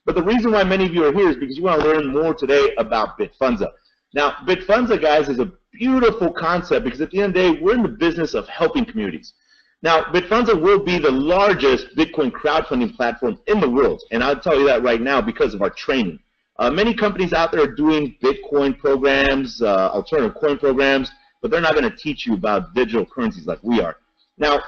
But the reason why many of you are here is because you want to learn more today about BitFundZa. Now, BitFundZa, guys, is a beautiful concept because at the end of the day, we're in the business of helping communities. Now, BitFundZa will be the largest Bitcoin crowdfunding platform in the world, and I'll tell you that right now because of our training. Many companies out there are doing Bitcoin programs, alternative coin programs, but they're not going to teach you about digital currencies like we are. Now,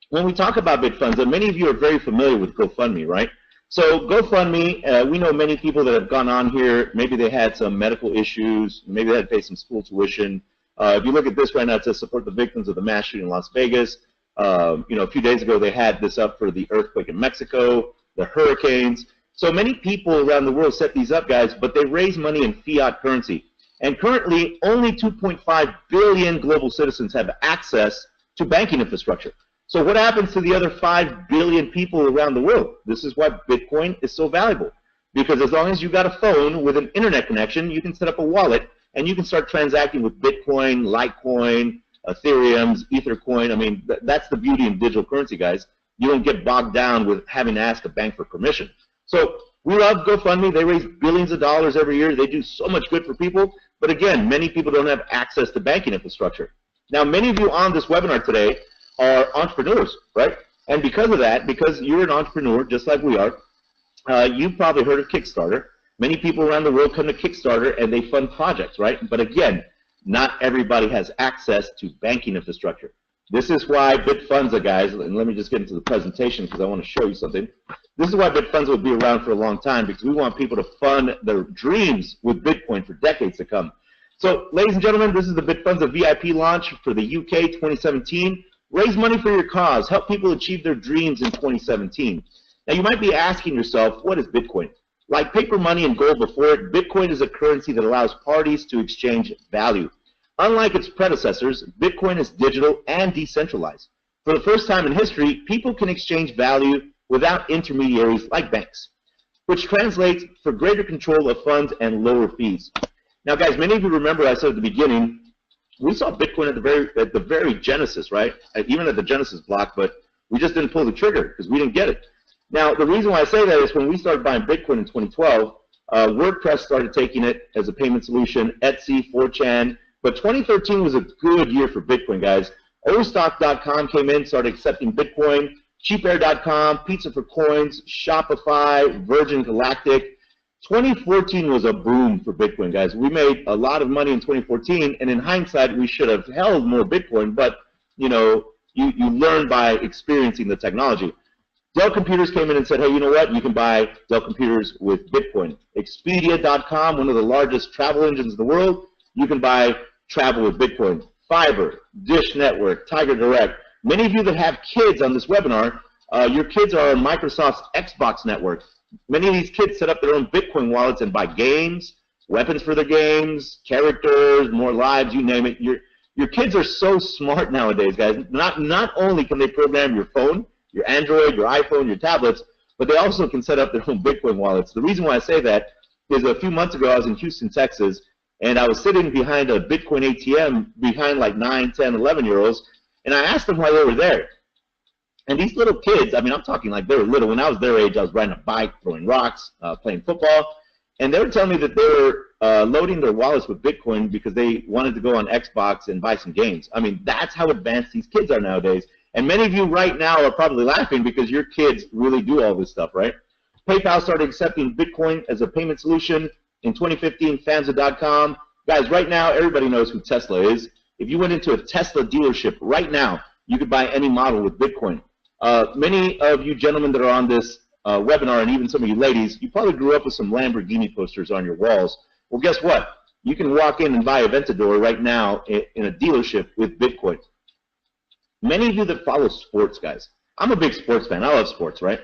when we talk about BitFundZa, many of you are very familiar with GoFundMe, right? So GoFundMe, we know many people that have gone on here. Maybe they had some medical issues. Maybe they had to pay some school tuition. If you look at this right now, it says support the victims of the mass shooting in Las Vegas. You know, a few days ago, they had this up for the earthquake in Mexico, the hurricanes. So many people around the world set these up, guys, but they raise money in fiat currency. And currently, only 2.5 billion global citizens have access to banking infrastructure. So what happens to the other 5 billion people around the world? This is why Bitcoin is so valuable. Because as long as you've got a phone with an internet connection, you can set up a wallet, and you can start transacting with Bitcoin, Litecoin, Ethereum's, Ethercoin. I mean, that's the beauty in digital currency, guys. You don't get bogged down with having to ask a bank for permission. So we love GoFundMe. They raise billions of dollars every year. They do so much good for people. But again, many people don't have access to banking infrastructure. Now, many of you on this webinar today are entrepreneurs, right? And because of that, because you're an entrepreneur just like we are, you've probably heard of Kickstarter. Many people around the world come to Kickstarter and they fund projects, right? But again, not everybody has access to banking infrastructure. This is why BitFundZa, guys, and let me just get into the presentation because I want to show you something. This is why BitFundZa will be around for a long time, because we want people to fund their dreams with Bitcoin for decades to come. So, ladies and gentlemen, this is the BitFundZa VIP launch for the UK 2017. Raise money for your cause. Help people achieve their dreams in 2017. Now, you might be asking yourself, what is Bitcoin? Like paper money and gold before it, Bitcoin is a currency that allows parties to exchange value. Unlike its predecessors, Bitcoin is digital and decentralized. For the first time in history, people can exchange value without intermediaries like banks, which translates for greater control of funds and lower fees. Now, guys, many of you remember I said at the beginning, we saw Bitcoin at the very genesis, right? Even at the genesis block, but we just didn't pull the trigger because we didn't get it. Now, the reason why I say that is when we started buying Bitcoin in 2012, WordPress started taking it as a payment solution, Etsy, 4chan, but 2013 was a good year for Bitcoin, guys. Overstock.com came in, started accepting Bitcoin, cheapair.com, Pizza for Coins, Shopify, Virgin Galactic. 2014 was a boom for Bitcoin, guys. We made a lot of money in 2014, and in hindsight, we should have held more Bitcoin, but, you know, you learn by experiencing the technology. Dell Computers came in and said, hey, you know what? You can buy Dell Computers with Bitcoin. Expedia.com, one of the largest travel engines in the world, you can buy travel with Bitcoin. Fiverr, Dish Network, Tiger Direct. Many of you that have kids on this webinar, your kids are on Microsoft's Xbox network. Many of these kids set up their own Bitcoin wallets and buy games, weapons for their games, characters, more lives, you name it. Your kids are so smart nowadays, guys. Not only can they program your phone, your Android, your iPhone, your tablets, but they also can set up their own Bitcoin wallets. The reason why I say that is a few months ago I was in Houston, Texas, and I was sitting behind a Bitcoin ATM behind like 9, 10, 11-year-olds, and I asked them why they were there. And these little kids, I mean, I'm talking like they were little. When I was their age, I was riding a bike, throwing rocks, playing football, and they were telling me that they were loading their wallets with Bitcoin because they wanted to go on Xbox and buy some games. I mean, that's how advanced these kids are nowadays. And many of you right now are probably laughing because your kids really do all this stuff, right? PayPal started accepting Bitcoin as a payment solution in 2015, Fanza.com. Guys, right now, everybody knows who Tesla is. If you went into a Tesla dealership right now, you could buy any model with Bitcoin. Many of you gentlemen that are on this webinar, and even some of you ladies, you probably grew up with some Lamborghini posters on your walls. Well, guess what? You can walk in and buy Aventador right now in a dealership with Bitcoin. Many of you that follow sports, guys, I'm a big sports fan. I love sports, right?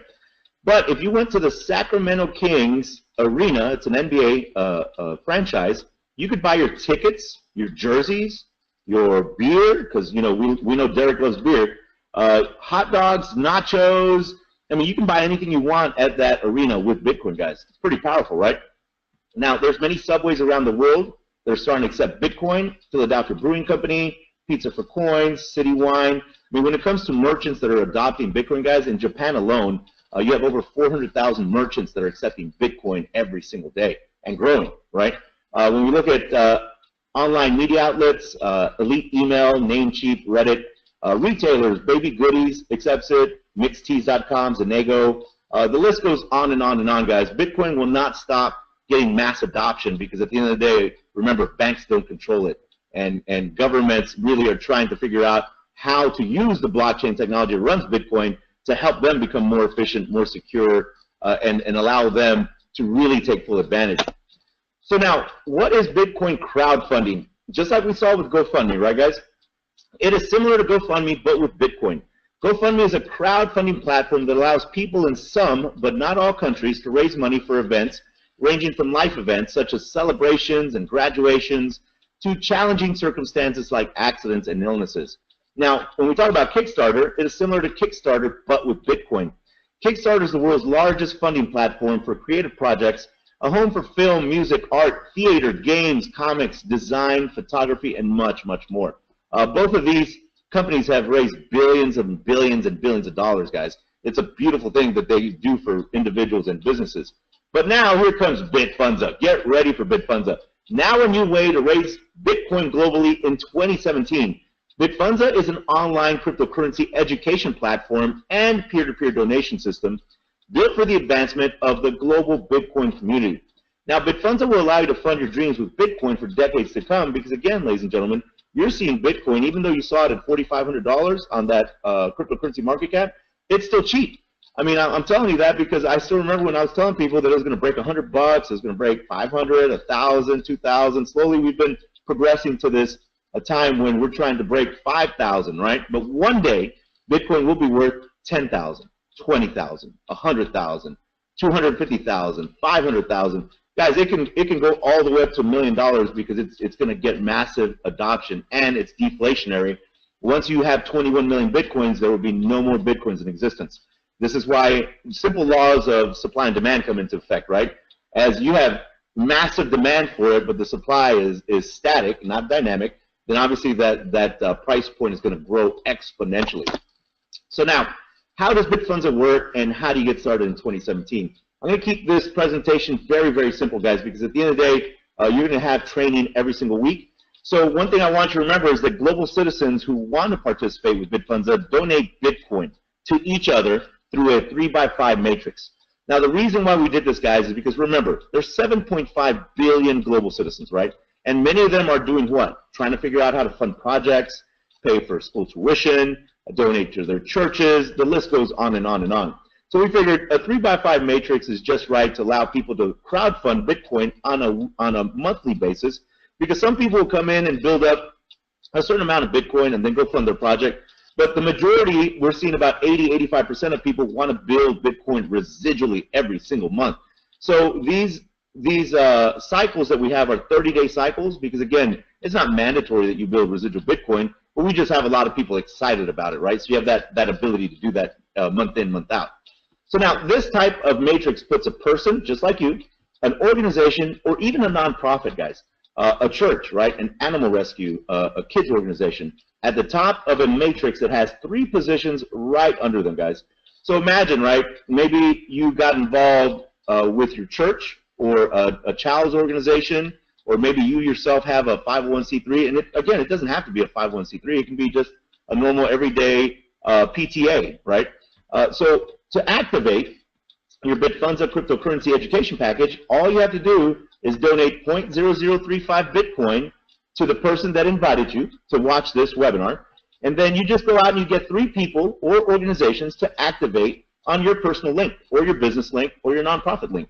But if you went to the Sacramento Kings arena, it's an NBA franchise, you could buy your tickets, your jerseys, your beer, because, you know, we know Derek loves beer, hot dogs, nachos. I mean, you can buy anything you want at that arena with Bitcoin, guys. It's pretty powerful, right? Now, there's many subways around the world that are starting to accept Bitcoin. Philadelphia Brewing Company, Pizza for Coins, City Wine. I mean, when it comes to merchants that are adopting Bitcoin, guys, in Japan alone, You have over 400,000 merchants that are accepting Bitcoin every single day and growing, right? When we look at online media outlets, Elite Email, Namecheap, Reddit, retailers, Baby Goodies accepts it, mixteas.com, Zanego, the list goes on and on and on, guys. Bitcoin will not stop getting mass adoption because at the end of the day, remember, banks don't control it. And governments really are trying to figure out how to use the blockchain technology that runs Bitcoin to help them become more efficient, more secure, and allow them to really take full advantage. So now, what is Bitcoin crowdfunding? Just like we saw with GoFundMe, right, guys? It is similar to GoFundMe, but with Bitcoin. GoFundMe is a crowdfunding platform that allows people in some, but not all countries to raise money for events ranging from life events such as celebrations and graduations to challenging circumstances like accidents and illnesses. Now, when we talk about Kickstarter, it is similar to Kickstarter, but with Bitcoin. Kickstarter is the world's largest funding platform for creative projects, a home for film, music, art, theater, games, comics, design, photography, and much, much more. Both of these companies have raised billions and billions and billions of dollars, guys. It's a beautiful thing that they do for individuals and businesses. But now here comes BitFundZa. Get ready for BitFundZa. Now a new way to raise Bitcoin globally in 2017. BitFundZa is an online cryptocurrency education platform and peer-to-peer donation system built for the advancement of the global Bitcoin community. Now, BitFundZa will allow you to fund your dreams with Bitcoin for decades to come because, again, ladies and gentlemen, you're seeing Bitcoin, even though you saw it at $4,500 on that cryptocurrency market cap, it's still cheap. I mean, I'm telling you that because I still remember when I was telling people that it was going to break $100, it was going to break 500, 1,000, 2,000. Slowly, we've been progressing to this a time when we're trying to break 5,000, right? But one day, Bitcoin will be worth 10,000, 20,000, 100,000, 250,000, 500,000. Guys, it can go all the way up to $1 million because it's going to get massive adoption and it's deflationary. Once you have 21 million Bitcoins, there will be no more Bitcoins in existence. This is why simple laws of supply and demand come into effect, right? As you have massive demand for it, but the supply is static, not dynamic, then obviously that price point is going to grow exponentially. So now, how does BitFundZa work and how do you get started in 2017? I'm going to keep this presentation very, very simple, guys, because at the end of the day, you're going to have training every single week. So one thing I want you to remember is that global citizens who want to participate with BitFundZa donate Bitcoin to each other through a 3x5 matrix. Now, the reason why we did this, guys, is because, remember, there's 7.5 billion global citizens, right? And many of them are doing what? Trying to figure out how to fund projects, pay for school tuition, donate to their churches. The list goes on and on and on. So we figured a 3x5 matrix is just right to allow people to crowdfund Bitcoin on a monthly basis, because some people will come in and build up a certain amount of Bitcoin and then go fund their project. But the majority, we're seeing about 80–85% of people want to build Bitcoin residually every single month. So these cycles that we have are 30-day cycles because, again, it's not mandatory that you build residual Bitcoin, but we just have a lot of people excited about it, right? So you have that ability to do that month in, month out. So now this type of matrix puts a person, just like you, an organization, or even a nonprofit, guys, a church, right, an animal rescue, a kids organization, at the top of a matrix that has 3 positions right under them, guys. So imagine, right, maybe you got involved with your church or a child's organization, or maybe you yourself have a 501c3, and again, it doesn't have to be a 501c3. It can be just a normal everyday PTA, right? So to activate your BitFundZa cryptocurrency education package, all you have to do is donate 0.0035 Bitcoin to the person that invited you to watch this webinar, and then you just go out and you get 3 people or organizations to activate on your personal link or your business link or your nonprofit link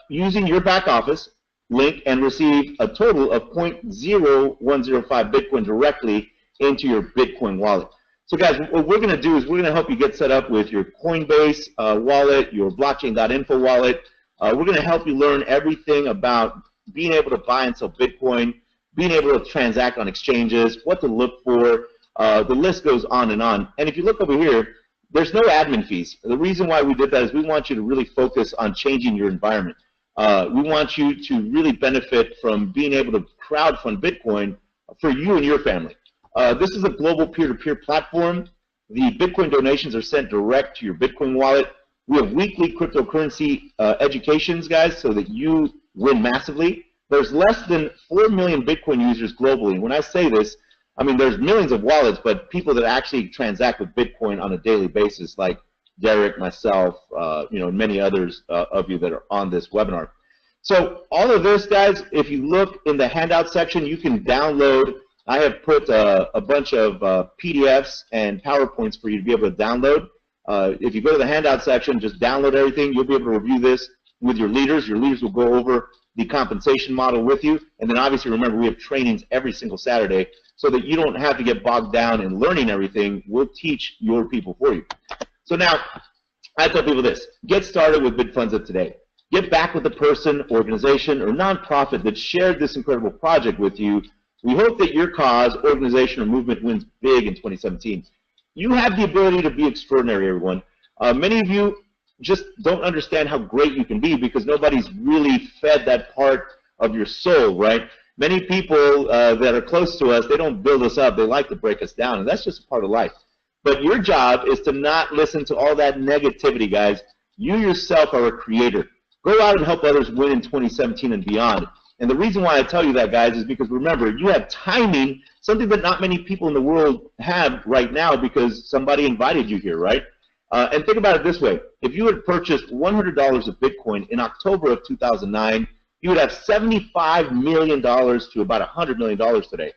using your back office link, and receive a total of 0.0105 Bitcoin directly into your Bitcoin wallet. So guys, what we're going to do is we're going to help you get set up with your Coinbase wallet, your blockchain.info wallet. We're going to help you learn everything about being able to buy and sell Bitcoin, being able to transact on exchanges, what to look for. The list goes on and on. And if you look over here, there's no admin fees. The reason why we did that is we want you to really focus on changing your environment. We want you to really benefit from being able to crowdfund Bitcoin for you and your family. This is a global peer-to-peer platform. The Bitcoin donations are sent direct to your Bitcoin wallet. We have weekly cryptocurrency educations, guys, so that you win massively. There's less than 4 million Bitcoin users globally. When I say this, I mean there's millions of wallets, but people that actually transact with Bitcoin on a daily basis, like Derek, myself, you know, and many others of you that are on this webinar. So all of this, guys, if you look in the handout section, you can download. I have put a bunch of PDFs and PowerPoints for you to be able to download. If you go to the handout section, just download everything. You'll be able to review this with your leaders. Your leaders will go over the compensation model with you. And then obviously, remember, we have trainings every single Saturday so that you don't have to get bogged down in learning everything. We'll teach your people for you. So now, I tell people this. Get started with BitFundZa today. Get back with the person, organization, or nonprofit that shared this incredible project with you. We hope that your cause, organization, or movement wins big in 2017. You have the ability to be extraordinary, everyone. Many of you just don't understand how great you can be because nobody's really fed that part of your soul, right? Many people that are close to us, they don't build us up. They like to break us down, and that's just a part of life. But your job is to not listen to all that negativity, guys. You yourself are a creator. Go out and help others win in 2017 and beyond. And the reason why I tell you that, guys, is because remember, you have timing, something that not many people in the world have right now because somebody invited you here, right? And think about it this way. If you had purchased $100 of Bitcoin in October of 2009, you would have $75 million to about $100 million today.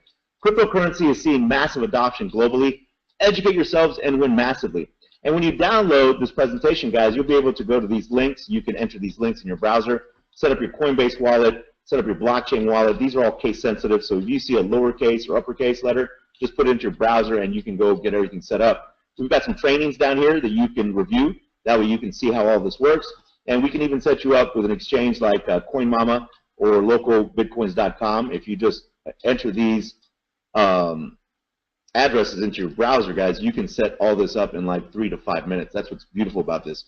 Cryptocurrency is seeing massive adoption globally. Educate yourselves and win massively. And when you download this presentation, guys, you'll be able to go to these links. You can enter these links in your browser, set up your Coinbase wallet, set up your blockchain wallet. These are all case sensitive, so if you see a lowercase or uppercase letter, just put it into your browser and you can go get everything set up. We've got some trainings down here that you can review. That way you can see how all this works. And we can even set you up with an exchange like CoinMama or localbitcoins.com. If you just enter these addresses into your browser, guys, you can set all this up in like 3 to 5 minutes. That's what's beautiful about this.